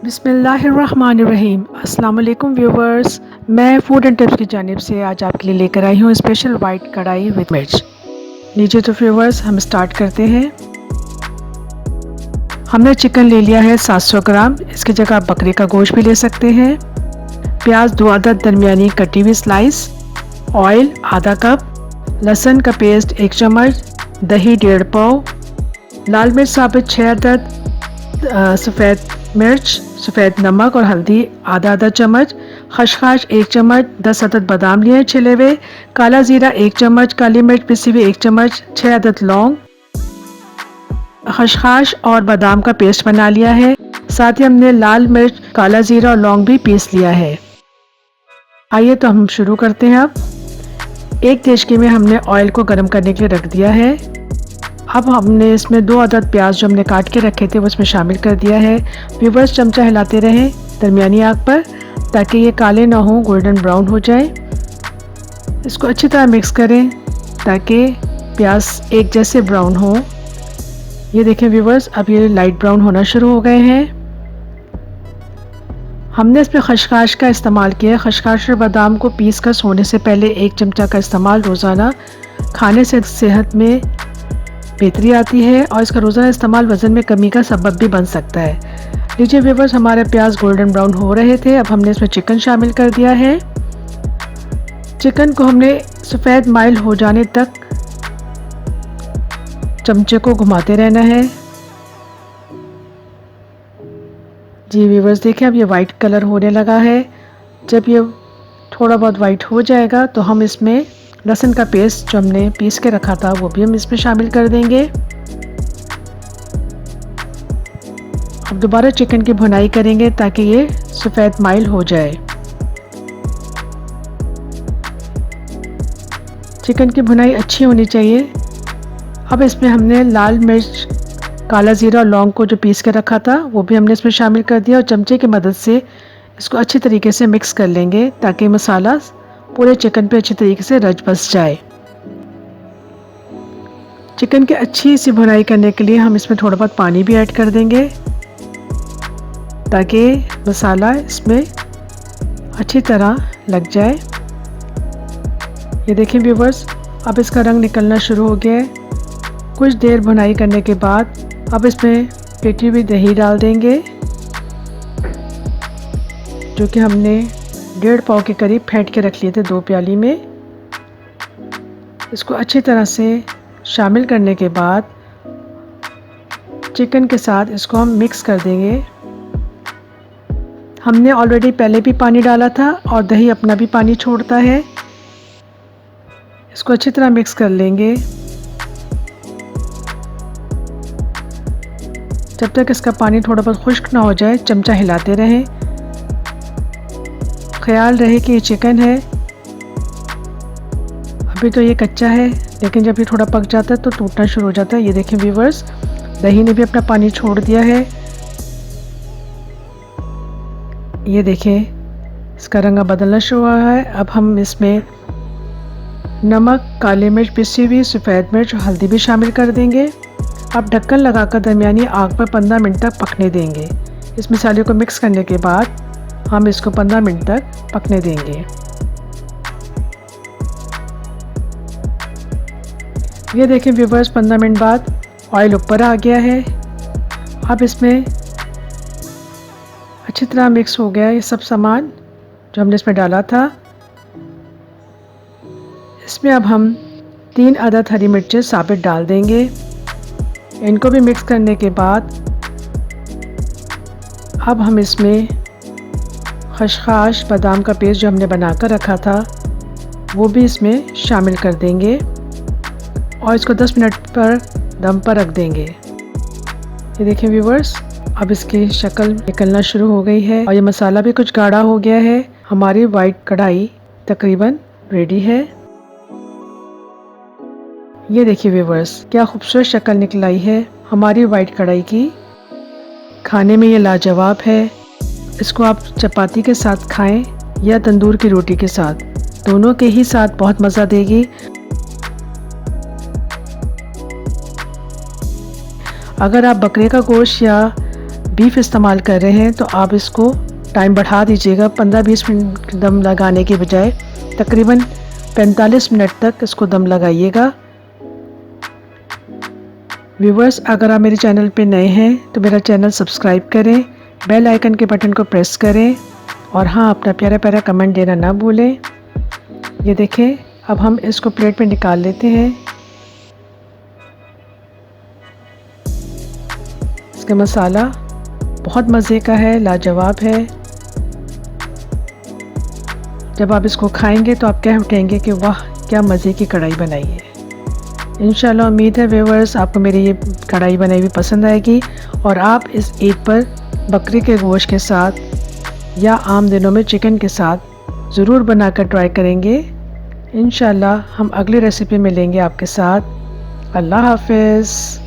बिस्मिल्लाहिर्रहमानिर्रहीम। अस्सलाम वालेकुम व्यूवर्स, मैं फूड एंड टिप्स की जानिब से आज आपके लिए लेकर आई हूँ स्पेशल वाइट कढ़ाई विद मिर्च। लीजिए तो व्यूवर्स, हम स्टार्ट करते हैं। हमने चिकन ले लिया है 700 ग्राम। इसकी जगह आप बकरे का गोश्त भी ले सकते हैं। प्याज 2 अदद दरमियानी कटी हुई स्लाइस, ऑयल आधा कप, लहसुन का पेस्ट 1 चम्मच, दही 1.5 पाव, लाल मिर्च साबित 6 अदद, सफ़ेद मिर्च, सफ़ेद नमक और हल्दी आधा चम्मच, खसखस 1 चम्मच, 10 अदद बादाम लिए छिले हुए, काला ज़ीरा 1 चम्मच, काली मिर्च पिसी हुई 1 चम्मच, 6 अदद लौंग, खसखस और बादाम का पेस्ट बना लिया है। साथ ही हमने लाल मिर्च, काला ज़ीरा और लौंग भी पीस लिया है। आइए तो हम शुरू करते हैं। अब एक देचकी में हमने ऑयल को गर्म करने के लिए रख दिया है। अब हमने इसमें 2 अदद प्याज जो हमने काट के रखे थे वो इसमें शामिल कर दिया है। व्यूवर्स, चमचा हिलाते रहें दरमियानी आग पर ताकि ये काले ना हो, गोल्डन ब्राउन हो जाए। इसको अच्छी तरह मिक्स करें ताकि प्याज एक जैसे ब्राउन हो। ये देखें व्यूवर्स, अब ये लाइट ब्राउन होना शुरू हो गए हैं। हमने इसमें खसखस का इस्तेमाल किया है। खसखस और बादाम को पीस कर सोने से पहले 1 चमचा का इस्तेमाल रोज़ाना खाने से सेहत में बेहतरी आती है और इसका रोज़ाना इस्तेमाल वज़न में कमी का सबब भी बन सकता है। लीजिए व्यूवर्स, हमारे प्याज गोल्डन ब्राउन हो रहे थे। अब हमने इसमें चिकन शामिल कर दिया है। चिकन को हमने सफ़ेद माइल हो जाने तक चमचे को घुमाते रहना है। जी व्यूवर्स, देखिए अब ये वाइट कलर होने लगा है। जब ये थोड़ा बहुत वाइट हो जाएगा तो हम इसमें लहसुन का पेस्ट जो हमने पीस के रखा था वो भी हम इसमें शामिल कर देंगे। अब दोबारा चिकन की भुनाई करेंगे ताकि ये सफ़ेद माइल हो जाए। चिकन की भुनाई अच्छी होनी चाहिए। अब इसमें हमने लाल मिर्च, काला ज़ीरा और लौंग को जो पीस के रखा था वो भी हमने इसमें शामिल कर दिया और चमचे की मदद से इसको अच्छी तरीके से मिक्स कर लेंगे ताकि मसाला पूरे चिकन पे अच्छी तरीके से रच बस जाए। चिकन की अच्छी सी भुनाई करने के लिए हम इसमें थोड़ा बहुत पानी भी ऐड कर देंगे ताकि मसाला इसमें अच्छी तरह लग जाए। ये देखिए व्यूवर्स, अब इसका रंग निकलना शुरू हो गया है। कुछ देर भुनाई करने के बाद अब इसमें फेंटी हुई दही डाल देंगे जो कि हमने 1.5 पाव के करीब फेंट के रख लिए थे 2 प्याली में। इसको अच्छी तरह से शामिल करने के बाद चिकन के साथ इसको हम मिक्स कर देंगे। हमने ऑलरेडी पहले भी पानी डाला था और दही अपना भी पानी छोड़ता है। इसको अच्छी तरह मिक्स कर लेंगे जब तक इसका पानी थोड़ा बहुत खुश्क ना हो जाए। चमचा हिलाते रहें। ख्याल रहे कि ये चिकन है, अभी तो ये कच्चा है, लेकिन जब ये थोड़ा पक जाता है तो टूटना शुरू हो जाता है। ये देखें व्यूवर्स, दही ने भी अपना पानी छोड़ दिया है। ये देखें, इसका रंग बदलना शुरू हुआ है। अब हम इसमें नमक, काली मिर्च पिसी हुई, सफ़ेद मिर्च और हल्दी भी शामिल कर देंगे। अब ढक्कन लगाकर दरमियानी आग पर 15 मिनट तक पकने देंगे। इस मसाले को मिक्स करने के बाद हम इसको 15 मिनट तक पकने देंगे। ये देखें व्यूवर्स, 15 मिनट बाद ऑयल ऊपर आ गया है। अब इसमें अच्छी तरह मिक्स हो गया ये सब सामान जो हमने इसमें डाला था। इसमें अब हम 3 अदद हरी मिर्चें साबित डाल देंगे। इनको भी मिक्स करने के बाद अब हम इसमें खसखस, बादाम का पेस्ट जो हमने बनाकर रखा था वो भी इसमें शामिल कर देंगे और इसको 10 मिनट पर दम पर रख देंगे। ये देखें व्यूवर्स, अब इसकी शक्ल निकलना शुरू हो गई है और ये मसाला भी कुछ गाढ़ा हो गया है। हमारी वाइट कढ़ाई तकरीबन रेडी है। ये देखिए व्यूवर्स, क्या खूबसूरत शक्ल निकल आई है हमारी वाइट कढ़ाई की। खाने में ये लाजवाब है। इसको आप चपाती के साथ खाएं या तंदूर की रोटी के साथ, दोनों के ही साथ बहुत मज़ा देगी। अगर आप बकरे का गोश्त या बीफ इस्तेमाल कर रहे हैं तो आप इसको टाइम बढ़ा दीजिएगा। 15-20 मिनट दम लगाने के बजाय तकरीबन 45 मिनट तक इसको दम लगाइएगा। व्यूवर्स, अगर आप मेरे चैनल पे नए हैं तो मेरा चैनल सब्सक्राइब करें, बेल आइकन के बटन को प्रेस करें और हाँ, अपना प्यारा प्यारा कमेंट देना ना भूलें। ये देखें, अब हम इसको प्लेट में निकाल लेते हैं। इसका मसाला बहुत मज़े का है, लाजवाब है। जब आप इसको खाएंगे तो आप कह उठेंगे कि वाह, क्या मज़े की कढ़ाई बनाई है। इंशाल्लाह उम्मीद है व्यूवर्स आपको मेरी ये कढ़ाई बनाई हुई पसंद आएगी और आप इस ईद पर बकरी के गोश्त के साथ या आम दिनों में चिकन के साथ ज़रूर बनाकर ट्राई करेंगे। इंशाल्लाह हम अगली रेसिपी में मिलेंगे आपके साथ। अल्लाह हाफ़िज़।